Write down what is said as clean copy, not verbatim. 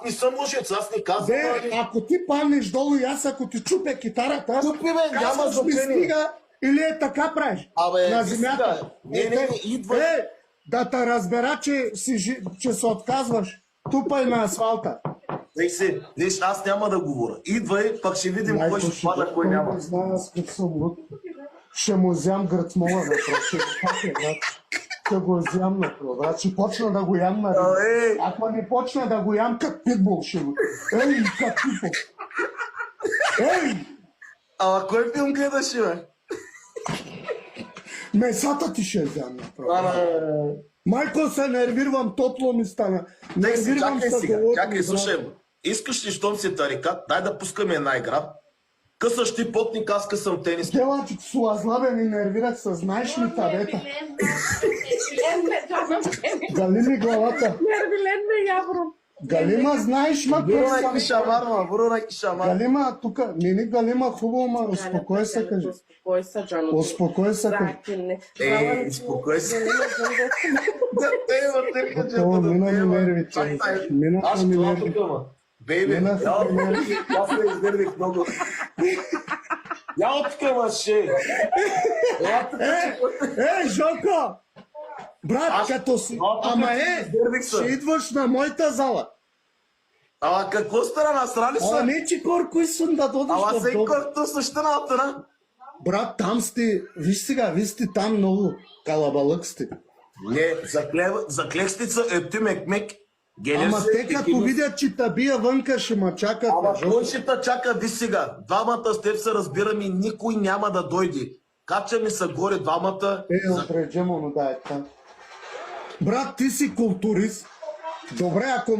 не съм лъжец, аз не казвам. Бе, ако ти паднеш долу и аз ако ти чупя китарата, Чупи, бе, няма казваш ми значение. стига или е така правиш? Абе, на ти земята. сега, не, идва. Да те разбера, че се отказваш. Тупай на асфалта. Виж, аз няма да говоря. Идвай, пък ще видим кой ще пада, кой няма. Не знам, аз като съм луд. Ще му взям гръцмола напроче. Ще го взям напроче. Ще почна да го ям на риба. Ако не почна да го ям, как питбол ще го. Ей, как питбол. Ей! Ама кой филм гледаш, бе? Месата ти ще взям напроче. Майко, се нервирам, топло ми стана. Нервирам Чакай се сега, голодно. чакай, слушай. Искаш ли, щом си тарикат, дай да пускаме една игра. Късаш ти потник, аз късам тенис. Делачик слазлабен и нервирах се, знаеш ли табета? Гали ми главата. Нервилен явро. Галима, знаеш ма Бурона кишамар, бурона кишамар. Галима, тук, не Галима, хубаво, ма, успокой се, кажи. Успокой се, Джано. Успокой се, кажи. Успокой се. Готово, мина ми нервите. Минаха ми нервите. Бейби, Минаха ми нервите. аз ме изнервих много. Я отка, мъже. Жълко! Брат, като си... Ама ще идваш на моята зала. Ама какво стара, насрали Ама са? не, че корко съм да додеш Ама в се дом. корто същината, на? Брат, там сте... Виж сега, вие сте там много калабалък сте. Не, за клексница ептим екмек. Ама те като видят, че табия вънка ще ма чакат. Ама кой ще те чака, виж сега? Двамата с теб се разбираме и никой няма да дойде. Кача ми са горе двамата. Отреджемо, но да е там. Брат, ти си културист. Добре, ако